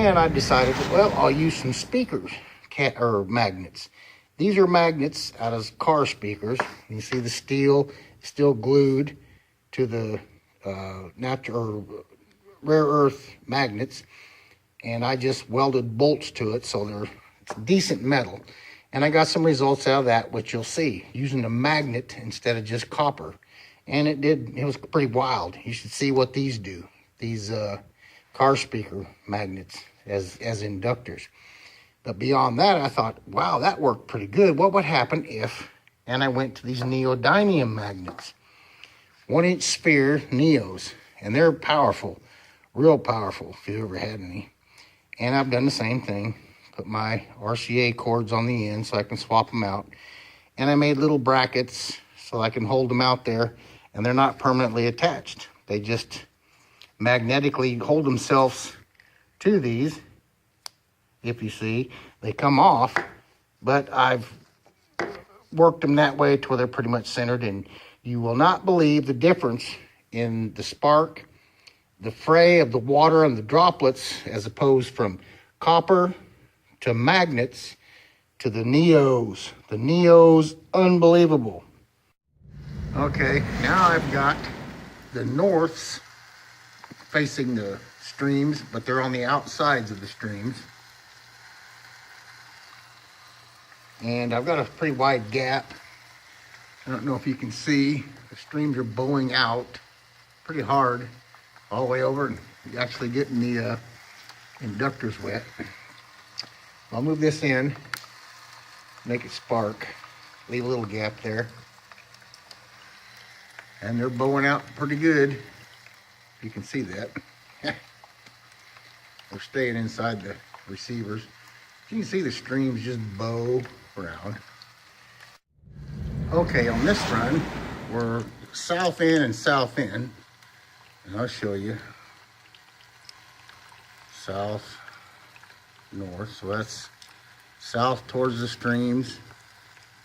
then I decided, well, I'll use some speakers, magnets. These are magnets out of car speakers. You can see the steel still glued to the natural rare earth magnets, and I just welded bolts to it, so it's decent metal. And I got some results out of that, which you'll see, using a magnet instead of just copper. And it was pretty wild. You should see what these do. These car speaker magnets as inductors. But beyond that, I thought, wow, that worked pretty good. What would happen if, and I went to these neodymium magnets. 1-inch sphere neos, and they're powerful, real powerful if you ever had any. And I've done the same thing. Put my RCA cords on the end so I can swap them out. And I made little brackets so I can hold them out there, and they're not permanently attached. They just magnetically hold themselves to these. If you see, they come off, but I've worked them that way to where they're pretty much centered, and you will not believe the difference in the spark, the fray of the water and the droplets, as opposed from copper to magnets to the Neos. The Neos, unbelievable. Okay, now I've got the norths facing the streams, but they're on the outsides of the streams. And I've got a pretty wide gap. I don't know if you can see, the streams are bowing out pretty hard all the way over, and you're actually getting the inductors wet. I'll move this in, make it spark, leave a little gap there. And they're bowing out pretty good. You can see that. We're staying inside the receivers. You can see the streams just bow around. Okay, on this run, we're south in and south in. And I'll show you. South, north. So that's south towards the streams.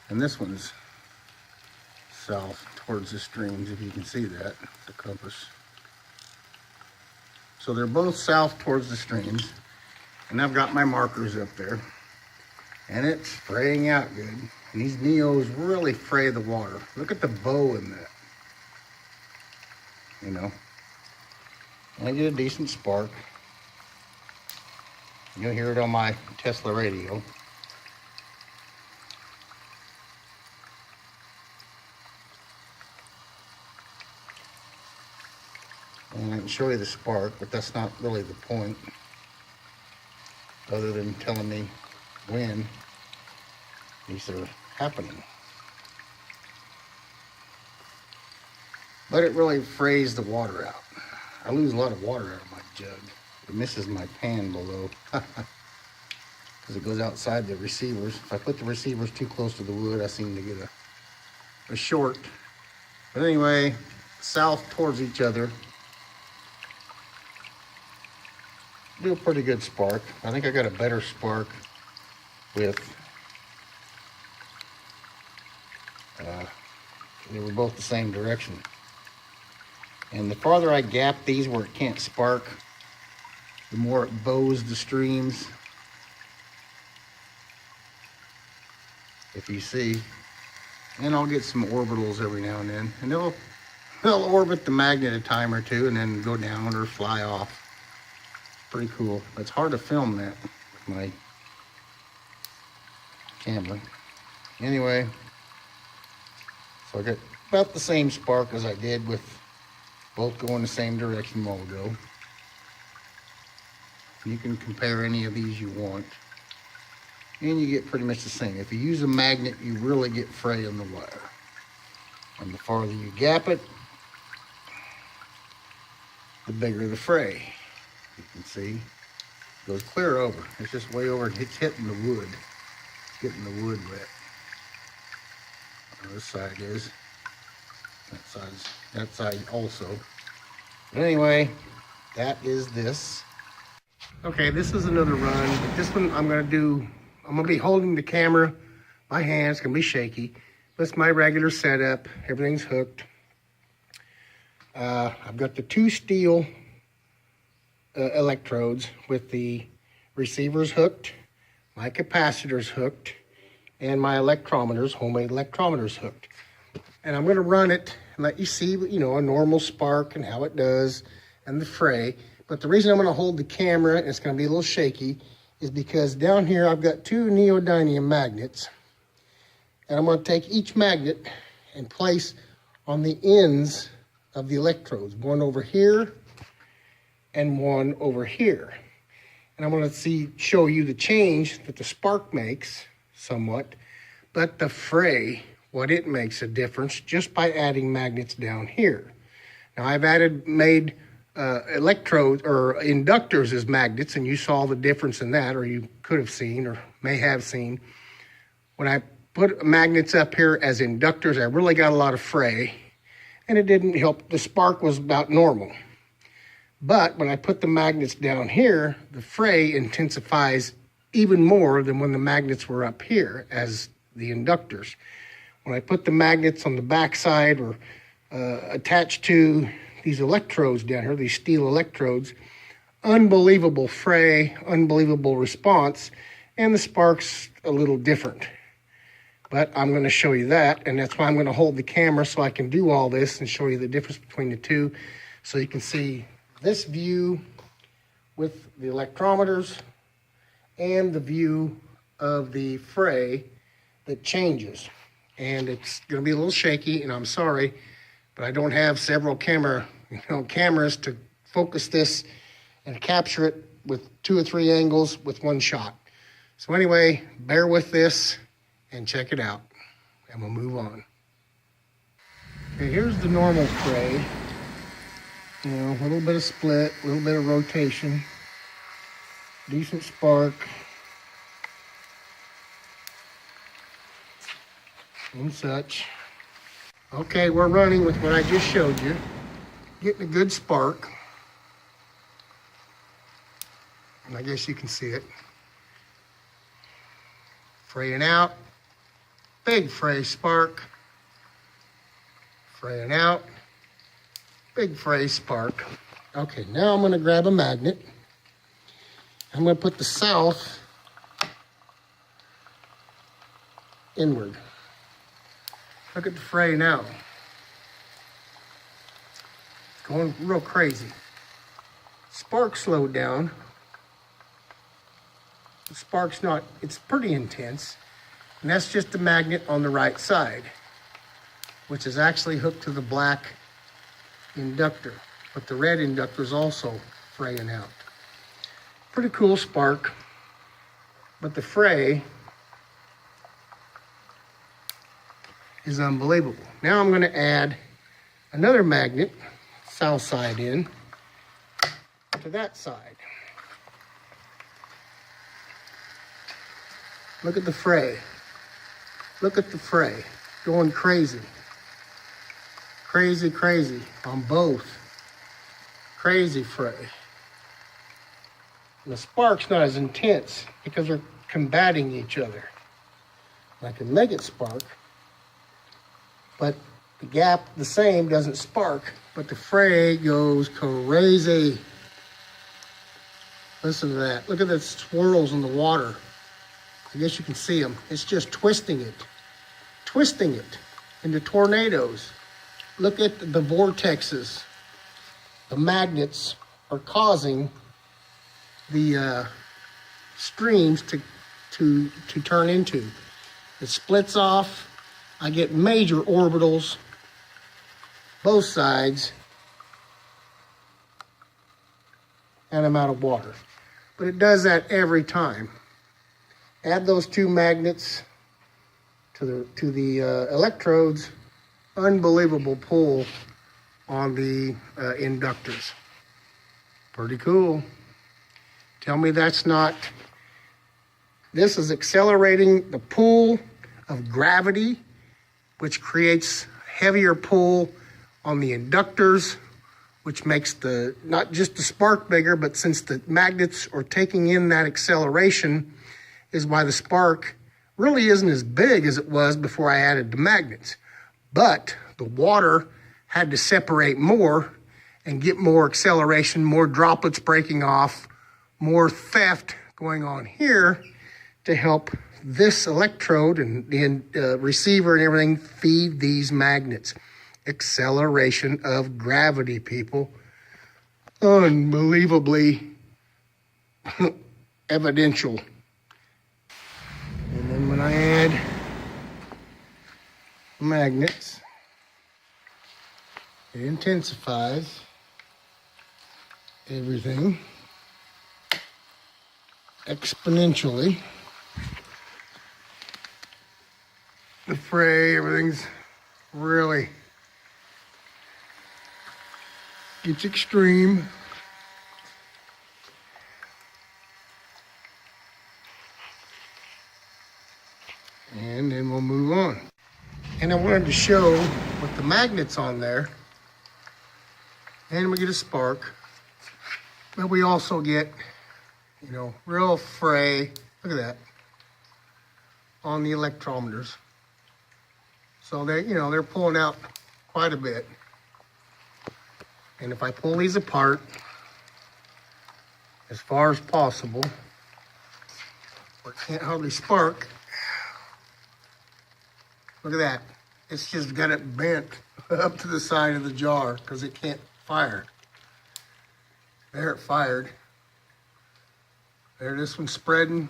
And this one's south towards the streams, if you can see that, the compass. So they're both south towards the streams. And I've got my markers up there. And it's fraying out good. And these Neos really fray the water. Look at the bow in that. You know. And I get a decent spark. You'll hear it on my Tesla radio. And I can show you the spark, but that's not really the point, other than telling me when these are happening. But it really frays the water out. I lose a lot of water out of my jug. It misses my pan below because it goes outside the receivers. If I put the receivers too close to the wood, I seem to get a short. But anyway, south towards each other. Do a pretty good spark. I think I got a better spark with they were both the same direction. And the farther I gap these where it can't spark, the more it bows the streams. If you see. And I'll get some orbitals every now and then. And they'll orbit the magnet a time or two and then go down or fly off. Pretty cool. It's hard to film that with my camera. Anyway, so I got about the same spark as I did with both going the same direction a while ago. You can compare any of these you want, and you get pretty much the same. If you use a magnet, you really get fray on the wire. And the farther you gap it, the bigger the fray. You can see, it goes clear over. It's just way over, it's hitting the wood. It's getting the wood wet. This side is. That side also. But anyway, that is this. Okay, this is another run. But this one I'm gonna be holding the camera. My hand's gonna be shaky. That's my regular setup. Everything's hooked. I've got the two steel electrodes with the receiver's hooked, my capacitor's hooked, and my electrometer's, homemade electrometer's hooked. And I'm gonna run it and let you see, you know, a normal spark and how it does and the fray. But the reason I'm gonna hold the camera, and it's gonna be a little shaky, is because down here I've got 2 neodymium magnets. And I'm gonna take each magnet and place on the ends of the electrodes, one over here and one over here. And I'm gonna show you the change that the spark makes somewhat, but the fray, what it makes a difference just by adding magnets down here. Now I've made electrodes or inductors as magnets, and you saw the difference in that, or you could have seen or may have seen. When I put magnets up here as inductors, I really got a lot of fray, and it didn't help. The spark was about normal. But when I put the magnets down here, the fray intensifies even more than when the magnets were up here as the inductors. When I put the magnets on the backside or attached to these electrodes down here, these steel electrodes, unbelievable fray, unbelievable response, and the spark's a little different. But I'm going to show you that, and that's why I'm going to hold the camera so I can do all this and show you the difference between the two, so you can see this view with the electrometers and the view of the fray that changes. And it's going to be a little shaky, and I'm sorry, but I don't have several cameras to focus this and capture it with 2 or 3 angles with one shot. So anyway, bear with this and check it out, and we'll move on. Okay, here's the normal fray. You know, a little bit of split, a little bit of rotation, decent spark, and such. Okay, we're running with what I just showed you, getting a good spark, and I guess you can see it. Fraying out, big fray spark, fraying out, big fray spark. Okay, now I'm going to grab a magnet. I'm going to put the south inward. Look at the fray now. It's going real crazy. Spark slowed down. The spark's not, it's pretty intense. And that's just the magnet on the right side, which is actually hooked to the black inductor, but the red inductor is also fraying out. Pretty cool spark, but the fray is unbelievable. Now I'm going to add another magnet, south side in, to that side. Look at the fray. Look at the fray, going crazy. Crazy, crazy on both. Crazy fray. And the spark's not as intense because they're combating each other. I can make it spark, but the gap, the same, doesn't spark, but the fray goes crazy. Listen to that. Look at the swirls in the water. I guess you can see them. It's just twisting it into tornadoes. Look at the vortexes. The magnets are causing the streams to turn into. It splits off. I get major orbitals, both sides, and I'm out of water. But it does that every time. Add those 2 magnets to the electrodes. Unbelievable pull on the inductors. Pretty cool. Tell me that's not. This is accelerating the pull of gravity, which creates heavier pull on the inductors, which makes not just the spark bigger, but since the magnets are taking in that acceleration, is why the spark really isn't as big as it was before I added the magnets. But the water had to separate more and get more acceleration, more droplets breaking off, more theft going on here to help this electrode and the receiver and everything feed these magnets. Acceleration of gravity, people. Unbelievably evidential. And then when I add magnets, it intensifies everything exponentially. The fray, everything's really gets extreme. And then we'll move on. And I wanted to show with the magnets on there, and we get a spark, but we also get, you know, real fray. Look at that on the electrometers. So they, you know, they're pulling out quite a bit. And if I pull these apart as far as possible, where it can't hardly spark, look at that. It's just got it bent up to the side of the jar because it can't fire. There it fired. There, this one's spreading.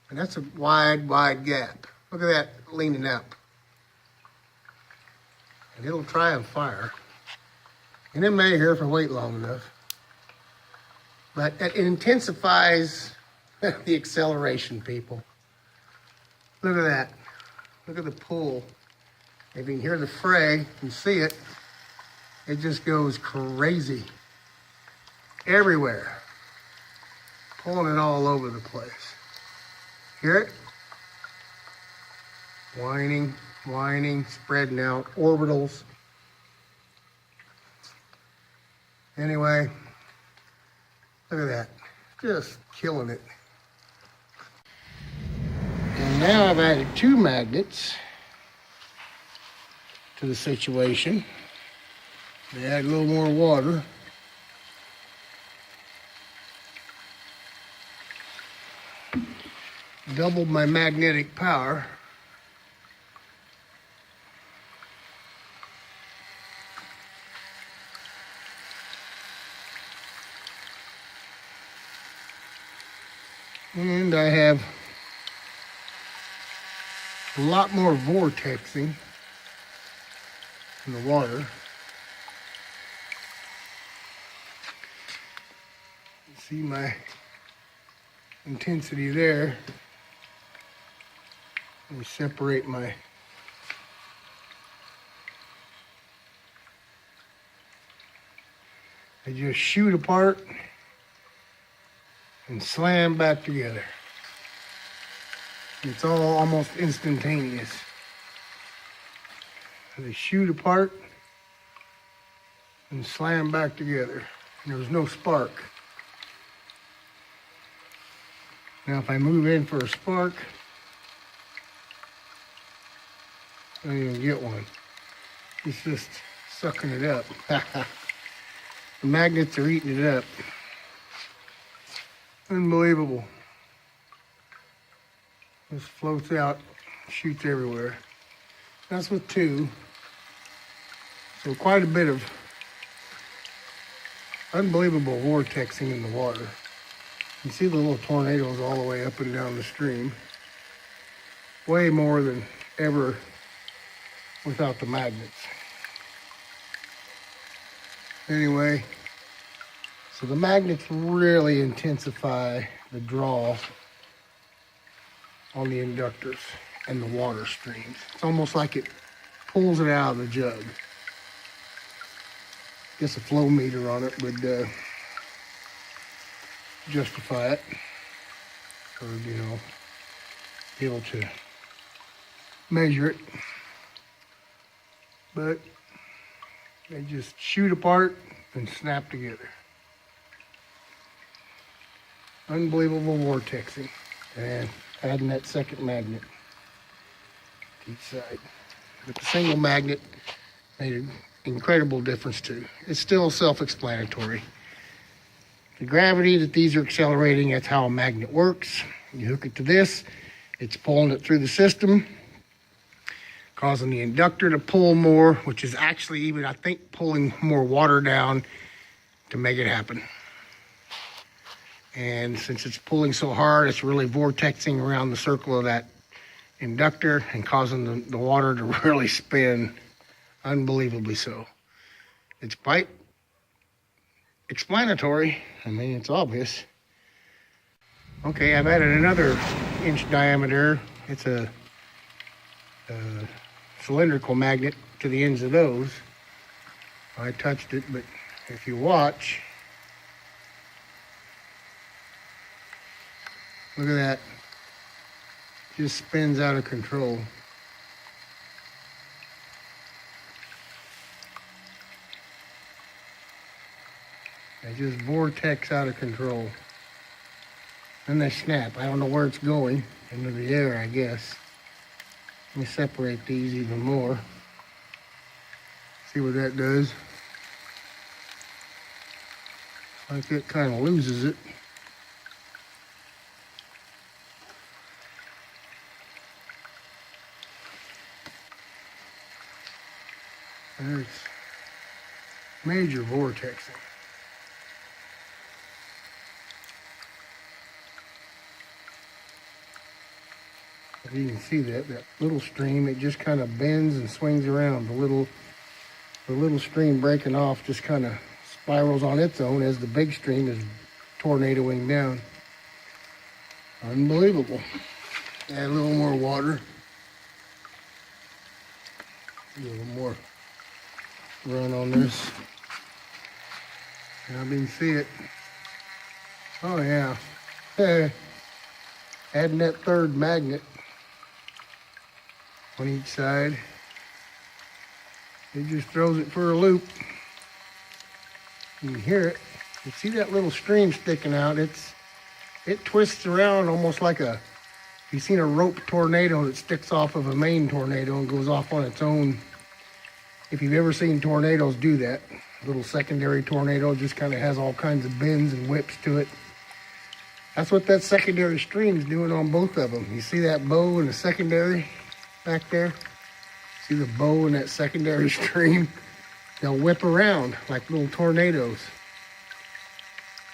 And that's a wide, wide gap. Look at that leaning up. And it'll try and fire. And it may here if I wait long enough. But it intensifies the acceleration, people. Look at that. Look at the pull. If you can hear the fray and see it, it just goes crazy. Everywhere. Pulling it all over the place. Hear it? Whining, whining, spreading out, orbitals. Anyway, look at that. Just killing it. And now I've added 2 magnets to the situation. They add a little more water. Doubled my magnetic power. And I have a lot more vortexing in the water. See my intensity there. Let me separate my they just shoot apart and slam back together. It's all almost instantaneous. They shoot apart and slam back together. And there's no spark. Now if I move in for a spark, I don't even get one. It's just sucking it up. The magnets are eating it up. Unbelievable. This floats out, shoots everywhere. That's with 2. So quite a bit of unbelievable vortexing in the water. You see the little tornadoes all the way up and down the stream. Way more than ever without the magnets. Anyway, so the magnets really intensify the draw on the inductors and the water streams. It's almost like it pulls it out of the jug. Guess a flow meter on it would justify it, or be able to measure it. But they just shoot apart and snap together. Unbelievable vortexing. And adding that second magnet to each side. But the single magnet made an incredible difference too. It's still self-explanatory. the gravity that these are accelerating, that's how a magnet works. You hook it to this, it's pulling it through the system, causing the inductor to pull more, which is actually even, I think, pulling more water down to make it happen. And since it's pulling so hard, it's really vortexing around the circle of that inductor and causing the water to really spin, unbelievably so. It's quite explanatory. I mean, it's obvious. Okay, I've added another inch diameter. It's a cylindrical magnet to the ends of those. I touched it, but if you watch, look at that. Just spins out of control. They just vortex out of control. Then they snap. I don't know where it's going. Into the air, I guess. Let me separate these even more. See what that does. Like it kind of loses it. There's major vortexing. You can see that little stream, it just kind of bends and swings around. The little stream breaking off just kind of spirals on its own as the big stream is tornadoing down. Unbelievable. Add a little more water. A little more run on this. I can see it. Oh yeah. Adding that third magnet on each side. It just throws it for a loop. You can hear it. You see that little stream sticking out. It twists around almost like you've seen a rope tornado that sticks off of a main tornado and goes off on its own. If you've ever seen tornadoes do that, a little secondary tornado just kind of has all kinds of bends and whips to it. That's what that secondary stream's doing on both of them. You see that bow in the secondary back there? See the bow in that secondary stream? They'll whip around like little tornadoes.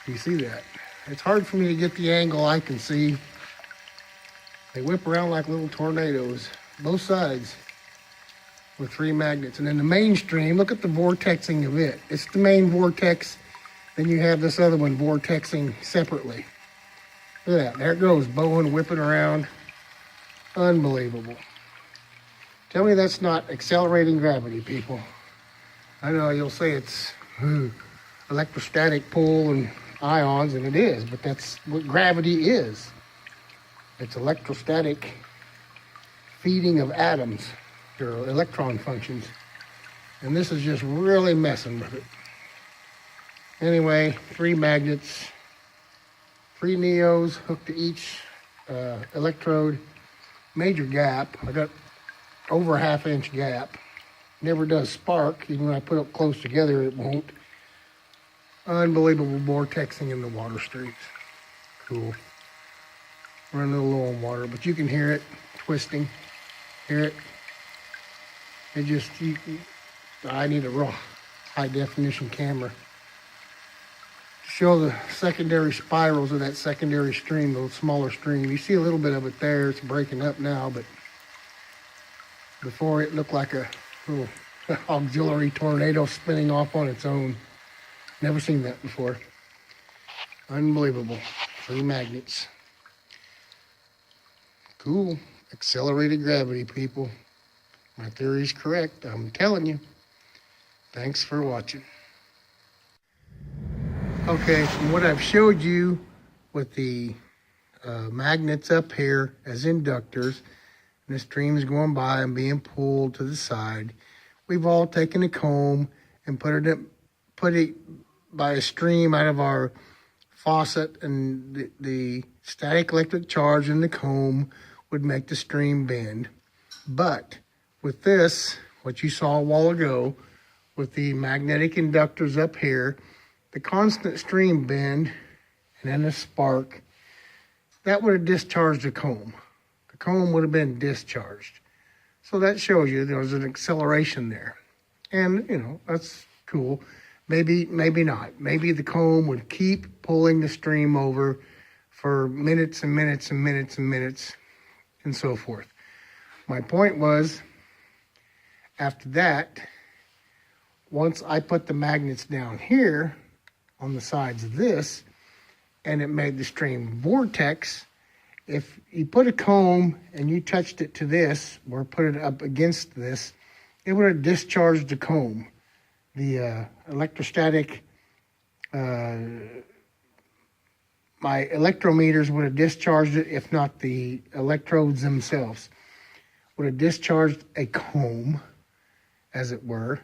You see that? It's hard for me to get the angle I can see. They whip around like little tornadoes, both sides, with 3 magnets. And then the main stream, look at the vortexing of it. It's the main vortex. Then you have this other one vortexing separately. Look at that. There it goes, bowing, whipping around. Unbelievable. Tell me that's not accelerating gravity, people. I know you'll say it's electrostatic pull and ions, and it is, but that's what gravity is. It's electrostatic feeding of atoms, or electron functions. And this is just really messing with it. Anyway, 3 magnets, 3 neos hooked to each electrode. Major gap. I got over a 1/2 inch gap. Never does spark. Even when I put it close together, it won't. Unbelievable vortexing in the water streams. Cool. Running a little low on water, but you can hear it twisting. Hear it? It just, I need a raw high definition camera to show the secondary spirals of that secondary stream, the smaller stream. You see a little bit of it there. It's breaking up now, but before it looked like a little auxiliary tornado spinning off on its own. Never seen that before. Unbelievable. 3 magnets. Cool. Accelerated gravity, people. My theory's correct. I'm telling you. Thanks for watching. Okay, from what I've showed you with the magnets up here as inductors, and the stream's going by and being pulled to the side, we've all taken a comb and put it by a stream out of our faucet, and the static electric charge in the comb would make the stream bend. But with this, what you saw a while ago, with the magnetic inductors up here, the constant stream bend and then a spark, that would have discharged the comb. The comb would have been discharged. So that shows you there was an acceleration there. And, you know, that's cool. Maybe not. Maybe the comb would keep pulling the stream over for minutes and minutes and minutes and minutes and so forth. My point was, after that, once I put the magnets down here on the sides of this, and it made the stream vortex, if you put a comb and you touched it to this, or put it up against this, it would have discharged the comb. The electrostatic, my electrometers would have discharged it, if not the electrodes themselves, would have discharged a comb, as it were,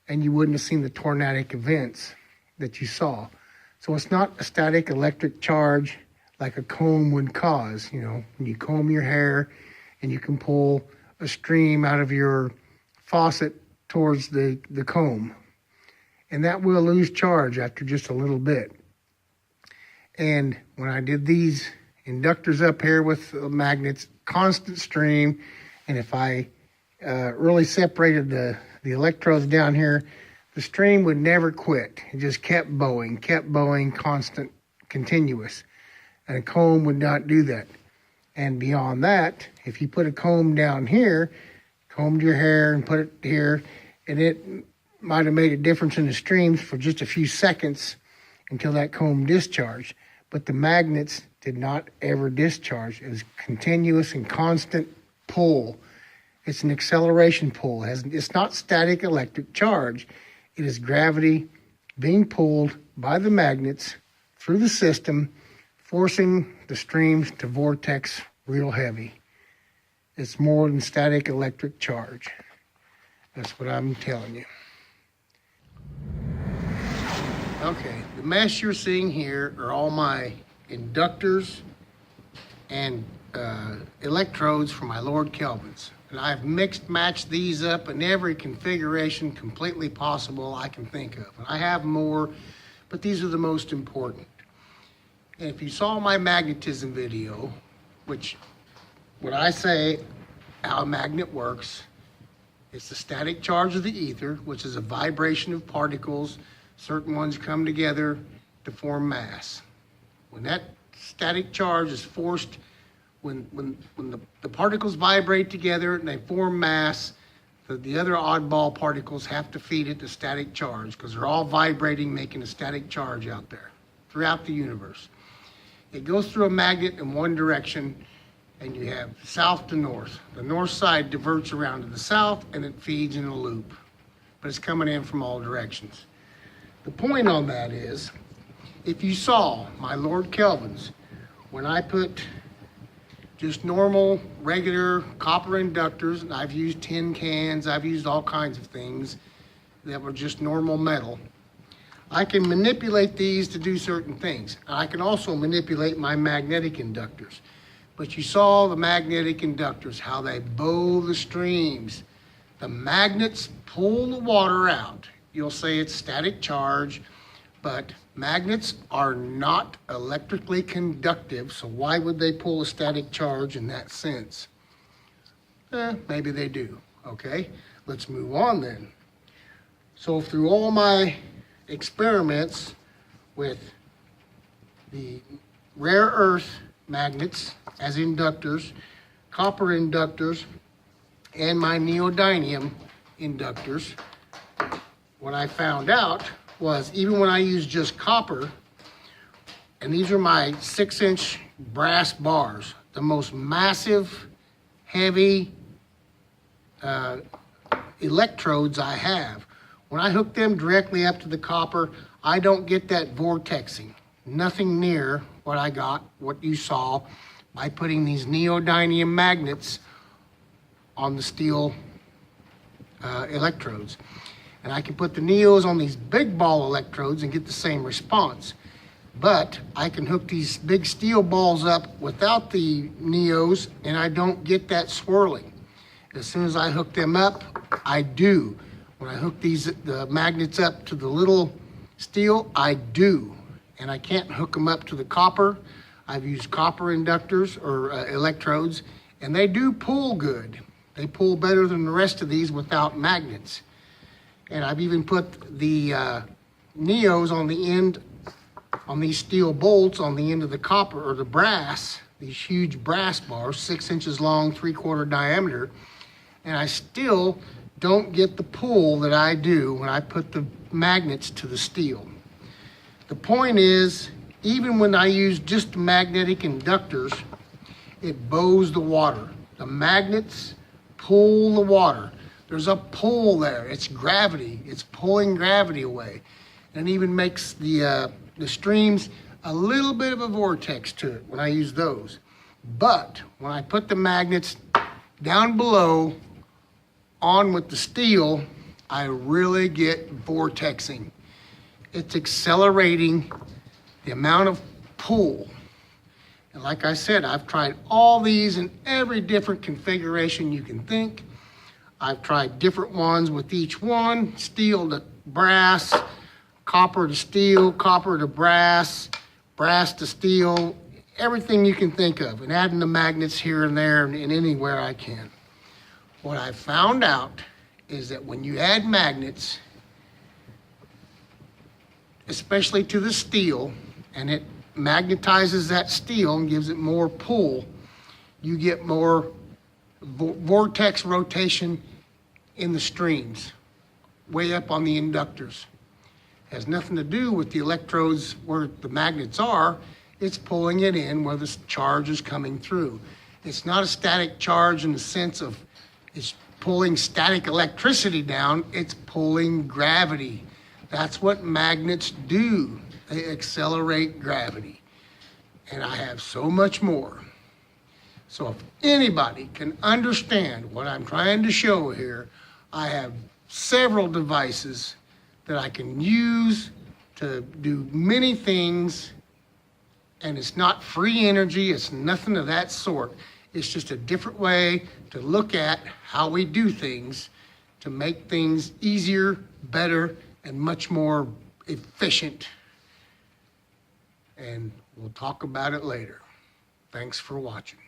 and you wouldn't have seen the tornadic events that you saw. So it's not a static electric charge like a comb would cause. You know, when you comb your hair and you can pull a stream out of your faucet towards the comb. And that will lose charge after just a little bit. And when I did these inductors up here with magnets, constant stream, and if I really separated the electrodes down here, the stream would never quit. It just kept bowing, constant, continuous. And a comb would not do that. And beyond that, if you put a comb down here, combed your hair and put it here, and it might have made a difference in the streams for just a few seconds until that comb discharged. But the magnets did not ever discharge. It was continuous and constant pull. It's an acceleration pull. It's not static electric charge. It is gravity being pulled by the magnets through the system, forcing the streams to vortex real heavy. It's more than static electric charge. That's what I'm telling you. Okay, the mesh you're seeing here are all my inductors and electrodes for my Lord Kelvins. And I've matched these up in every configuration completely possible I can think of. And I have more, but these are the most important. And if you saw my magnetism video, which when I say how a magnet works, it's the static charge of the ether, which is a vibration of particles. Certain ones come together to form mass. When that static charge is forced, when the particles vibrate together and they form mass, the other oddball particles have to feed it the static charge because they're all vibrating, making a static charge out there throughout the universe. It goes through a magnet in one direction, and you have south to north. The north side diverts around to the south, and it feeds in a loop, but it's coming in from all directions. The point on that is, if you saw my Lord Kelvins, when I put just normal, regular copper inductors, and I've used tin cans, I've used all kinds of things that were just normal metal, I can manipulate these to do certain things. I can also manipulate my magnetic inductors. But you saw the magnetic inductors, how they bow the streams. The magnets pull the water out. You'll say it's static charge, but magnets are not electrically conductive, so why would they pull a static charge in that sense? Maybe they do. Okay, let's move on then. So through all my experiments with the rare earth magnets as inductors, copper inductors, and my neodymium inductors, what I found out was even when I use just copper, and these are my 6-inch brass bars, the most massive, heavy electrodes I have. When I hook them directly up to the copper, I don't get that vortexing. Nothing near what you saw by putting these neodymium magnets on the steel electrodes. And I can put the neos on these big ball electrodes and get the same response. But I can hook these big steel balls up without the neos, and I don't get that swirling. As soon as I hook them up, I do. When I hook the magnets up to the little steel, I do. and I can't hook them up to the copper. I've used copper inductors or electrodes, and they do pull good. They pull better than the rest of these without magnets. And I've even put the neos on the end, on these steel bolts on the end of the copper or the brass, these huge brass bars, 6 inches long, 3/4 diameter, and I still don't get the pull that I do when I put the magnets to the steel. The point is, even when I use just magnetic inductors, it bows the water. The magnets pull the water. There's a pull there. It's gravity. It's pulling gravity away. And it even makes the streams a little bit of a vortex to it when I use those. But when I put the magnets down below on with the steel, I really get vortexing. It's accelerating the amount of pull. And like I said, I've tried all these in every different configuration you can think. I've tried different ones with each one, steel to brass, copper to steel, copper to brass, brass to steel, everything you can think of, and adding the magnets here and there and anywhere I can. What I found out is that when you add magnets, especially to the steel, and it magnetizes that steel and gives it more pull, you get more vortex rotation in the streams, way up on the inductors. It has nothing to do with the electrodes where the magnets are. It's pulling it in where the charge is coming through. It's not a static charge in the sense of it's pulling static electricity down. It's pulling gravity. That's what magnets do. They accelerate gravity. And I have so much more. So if anybody can understand what I'm trying to show here, I have several devices that I can use to do many things, and it's not free energy, it's nothing of that sort. It's just a different way to look at how we do things to make things easier, better, and much more efficient. And we'll talk about it later. Thanks for watching.